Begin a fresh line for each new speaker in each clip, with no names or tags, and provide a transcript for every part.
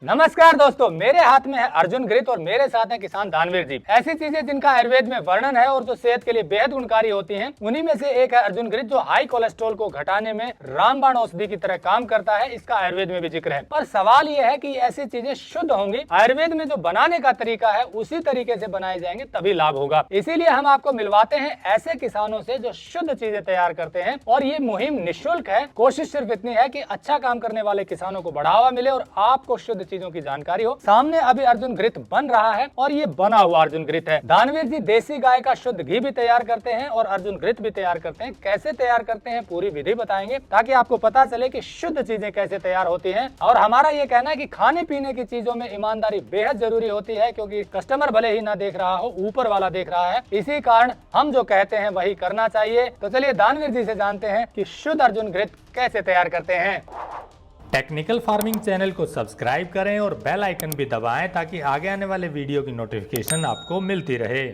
नमस्कार दोस्तों, मेरे हाथ में है अर्जुन घृत और मेरे साथ है किसान दानवीर जी। ऐसी चीजें जिनका आयुर्वेद में वर्णन है और जो सेहत के लिए बेहद गुणकारी होती हैं, उन्हीं में से एक है अर्जुन घृत, जो हाई कोलेस्ट्रॉल को घटाने में रामबाण औषधि की तरह काम करता है। इसका आयुर्वेद में भी जिक्र है, पर सवाल यह है कि ऐसी चीजें शुद्ध होंगी? आयुर्वेद में जो बनाने का तरीका है उसी तरीके से बनाए जाएंगे तभी लाभ होगा। इसीलिए हम आपको मिलवाते हैं ऐसे किसानों से जो शुद्ध चीजें तैयार करते हैं, और ये मुहिम निःशुल्क है। कोशिश सिर्फ इतनी है कि अच्छा काम करने वाले किसानों को बढ़ावा मिले और आपको शुद्ध चीजों की जानकारी हो। सामने अभी अर्जुन घृत बन रहा है और ये बना हुआ अर्जुन घृत है। दानवीर जी देसी गाय का शुद्ध घी भी तैयार करते हैं और अर्जुन घृत भी तैयार करते हैं। कैसे तैयार करते हैं पूरी विधि बताएंगे, ताकि आपको पता चले कि शुद्ध चीजें कैसे तैयार होती हैं। और हमारा ये कहना है कि खाने पीने की चीजों में ईमानदारी बेहद जरूरी होती है, क्योंकि कस्टमर भले ही ना देख रहा हो, ऊपर वाला देख रहा है। इसी कारण हम जो कहते हैं वही करना चाहिए। तो चलिए दानवीर जी से जानते हैं कि शुद्ध अर्जुन घृत कैसे तैयार करते हैं।
टेक्निकल फार्मिंग चैनल को सब्सक्राइब करें और बेल आइकन भी दबाएं ताकि आगे आने वाले वीडियो की नोटिफिकेशन आपको मिलती रहे।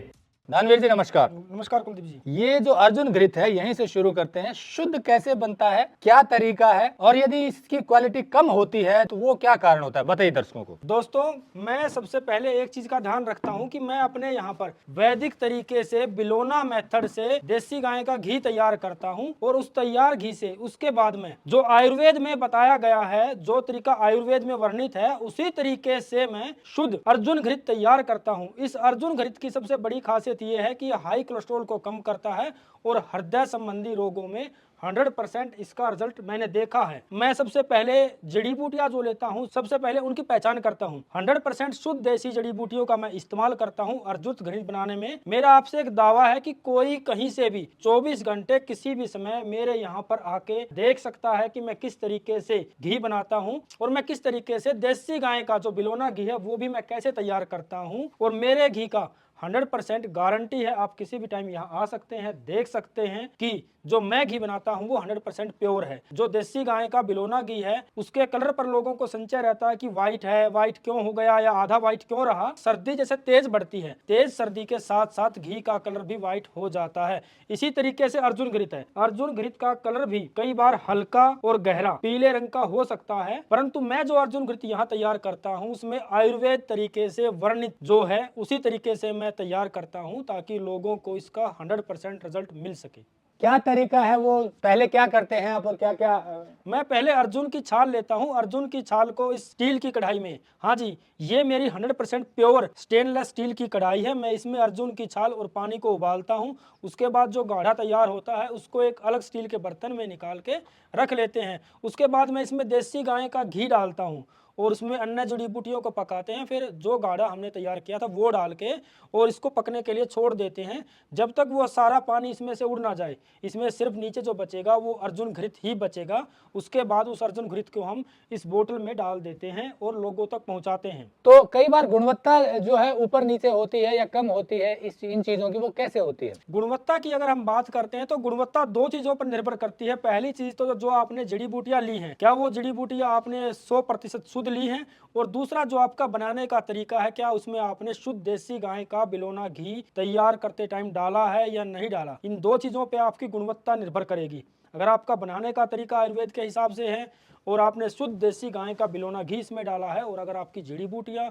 दानवीर जी नमस्कार।
नमस्कार कुलदीप जी।
ये जो अर्जुन घृत है, यहीं से शुरू करते हैं। शुद्ध कैसे बनता है, क्या तरीका है, और यदि इसकी क्वालिटी कम होती है तो वो क्या कारण होता है, बताइए दर्शकों को।
दोस्तों, मैं सबसे पहले एक चीज का ध्यान रखता हूं कि मैं अपने यहाँ पर वैदिक तरीके से बिलोना मेथड से देसी गाय का घी तैयार करता हूं, और उस तैयार घी से उसके बाद में जो आयुर्वेद में बताया गया है, जो तरीका आयुर्वेद में वर्णित है, उसी तरीके से मैं शुद्ध अर्जुन घृत तैयार करता हूं। इस अर्जुन घृत की सबसे बड़ी खासियत ये है कि हाई कोलेस्ट्रॉल को कम करता है और हृदय संबंधी रोगों में 100% इसका रिजल्ट मैंने देखा है। मैं सबसे पहले जड़ी बूटियां जो लेता हूं, सबसे पहले उनकी पहचान करता हूं। 100% शुद्ध देसी जड़ी बूटियों का मैं इस्तेमाल करता हूं अर्जुन घृत बनाने में। मेरा आपसे एक दावा है कि कोई कहीं से भी 24 घंटे किसी भी समय मेरे यहाँ पर आके देख सकता है कि मैं किस तरीके से घी बनाता हूँ, और मैं किस तरीके से देसी गाय का जो बिलोना घी है वो भी मैं कैसे तैयार करता हूँ। और मेरे घी का 100% गारंटी है। आप किसी भी टाइम यहाँ आ सकते हैं, देख सकते हैं कि जो मैं घी बनाता हूँ वो 100% प्योर है। जो देसी गाय का बिलोना घी है उसके कलर पर लोगों को संशय रहता है कि व्हाइट है, व्हाइट क्यों हो गया या आधा व्हाइट क्यों रहा। सर्दी जैसे तेज बढ़ती है, तेज सर्दी के साथ साथ घी का कलर भी व्हाइट हो जाता है। इसी तरीके से अर्जुन घृत है। अर्जुन घृत का कलर भी कई बार हल्का और गहरा पीले रंग का हो सकता है, परंतु मैं जो अर्जुन घृत यहाँ तैयार करता हूँ उसमें आयुर्वेद तरीके से वर्णित जो है उसी तरीके से मैं तैयार करता हूं, ताकि लोगों को इसका 100% रिजल्ट मिल सके।
क्या तरीका है वो, पहले क्या करते हैं आप और क्या क्या?
मैं पहले अर्जुन की छाल लेता हूं। अर्जुन की छाल को इस स्टील की कढ़ाई में, हाँ जी, ये मेरी 100% प्योर स्टेनलेस स्टील की कढ़ाई है। मैं इसमें अर्जुन की छाल और पानी को उबालता हूं। उसके बाद जो गाढ़ा तैयार होता है उसको एक अलग स्टील के बर्तन में निकाल के रख लेते हैं। उसके बाद मैं इसमें देसी गाय का घी डालता हूँ और उसमें अन्य जड़ी बूटियों को पकाते हैं। फिर जो गाढ़ा हमने तैयार किया था वो डाल के और इसको पकने के लिए छोड़ देते हैं, जब तक वो सारा पानी इसमें से उड़ ना जाए। इसमें सिर्फ नीचे जो बचेगा वो अर्जुन घृत ही बचेगा। उसके बाद उस अर्जुन घृत को हम इस बोतल में डाल देते हैं और लोगों तक पहुंचाते हैं।
तो कई बार गुणवत्ता जो है ऊपर नीचे होती है या कम होती है, इन चीजों की वो कैसे होती है?
गुणवत्ता की अगर हम बात करते हैं तो गुणवत्ता दो चीजों पर निर्भर करती है। पहली चीज तो जो आपने जड़ी बूटियां ली हैं, क्या वो जड़ी बूटियां आपने 100% शुद्ध ली हैं, और दूसरा जो आपका बनाने का तरीका है, क्या उसमें आपने शुद्ध देसी गाय का बिलोना घी तैयार करते टाइम डाला है या नहीं डाला। इन दो चीजों पे आपकी गुणवत्ता निर्भर करेगी। अगर आपका बनाने का तरीका आयुर्वेद के हिसाब से है और आपने शुद्ध देसी गाय का बिलोना घी इसमें डाला है, और अगर आपकी जड़ी बूटियां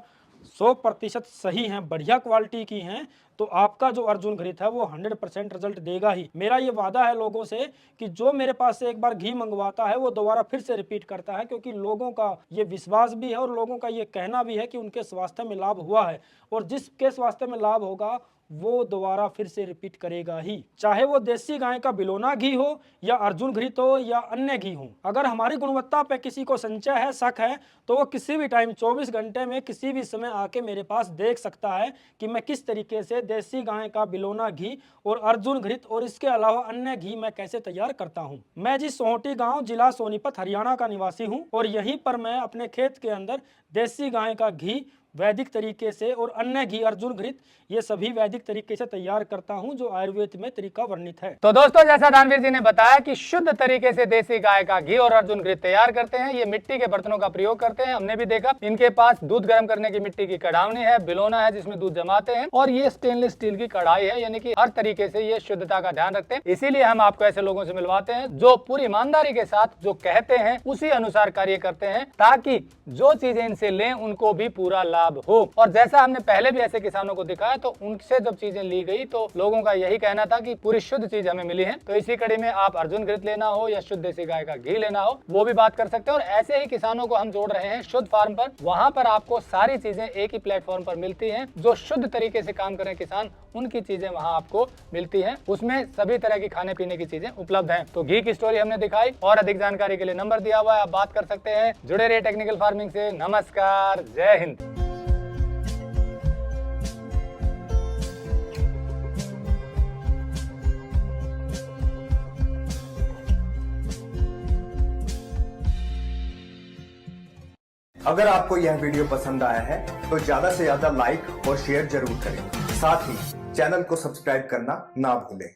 100% सही हैं, बढ़िया क्वालिटी की हैं, तो आपका जो अर्जुन घृत है वो 100% रिजल्ट देगा ही। मेरा ये वादा है लोगों से कि जो मेरे पास से एक बार घी मंगवाता है वो दोबारा फिर से रिपीट करता है, क्योंकि लोगों का ये विश्वास भी है और लोगों का ये कहना भी है कि उनके स्वास्थ्य में लाभ हुआ है, और जिसके स्वास्थ्य में लाभ होगा वो दोबारा फिर से रिपीट करेगा ही, चाहे वो देसी गाय का बिलोना घी हो या अर्जुन घृत हो या अन्य घी हो। अगर हमारी गुणवत्ता पे किसी को संशय है, शक है, तो वो किसी भी टाइम 24 घंटे में किसी भी समय आके मेरे पास देख सकता है कि मैं किस तरीके से देसी गाय का बिलोना घी और अर्जुन घृत और इसके अलावा अन्य घी मैं कैसे तैयार करता हूँ। मैं जी सोहटी गाँव, जिला सोनीपत, हरियाणा का निवासी हूँ, और यहीं पर मैं अपने खेत के अंदर देसी गाय का घी वैदिक तरीके से और अन्य घी अर्जुन घृत ये सभी वैदिक तरीके से तैयार करता हूं, जो आयुर्वेद में तरीका वर्णित है।
तो दोस्तों, जैसा दानवीर जी ने बताया कि शुद्ध तरीके से देसी गाय का घी और अर्जुन घृत तैयार करते हैं। ये मिट्टी के बर्तनों का प्रयोग करते हैं। हमने भी देखा इनके पास दूध गर्म करने की मिट्टी की कड़ावनी है, बिलोना है जिसमें दूध जमाते हैं, और ये स्टेनलेस स्टील की कढ़ाई है, यानी कि हर तरीके से ये शुद्धता का ध्यान रखते हैं। इसीलिए हम आपको ऐसे लोगों से मिलवाते हैं जो पूरी ईमानदारी के साथ जो कहते हैं उसी अनुसार कार्य करते हैं, ताकि जो चीजें इनसे से लें उनको भी पूरा लाभ हो। और जैसा हमने पहले भी ऐसे किसानों को दिखाया, तो उनसे जब चीजें ली गई तो लोगों का यही कहना था कि पूरी शुद्ध चीज हमें मिली है। तो इसी कड़ी में आप अर्जुन घृत लेना हो या शुद्ध देसी गाय का घी लेना हो, वो भी बात कर सकते हैं। और ऐसे ही किसानों को हम जोड़ रहे हैं शुद्ध फार्म पर। वहां पर आपको सारी चीजें एक ही प्लेटफॉर्म पर मिलती हैं। जो शुद्ध तरीके से काम कर रहे किसान, उनकी चीजें वहां आपको मिलती हैं। उसमें सभी तरह की खाने पीने की चीजें उपलब्ध हैं। तो घी की स्टोरी हमने दिखाई, और अधिक जानकारी के लिए नंबर दिया हुआ है, आप बात कर सकते हैं। जुड़े रहिए टेक्निकल फार्मिंग से। नमस्कार, जय हिंद।
अगर आपको यह वीडियो पसंद आया है तो ज्यादा से ज्यादा लाइक और शेयर जरूर करें। साथ ही चैनल को सब्सक्राइब करना ना भूलें।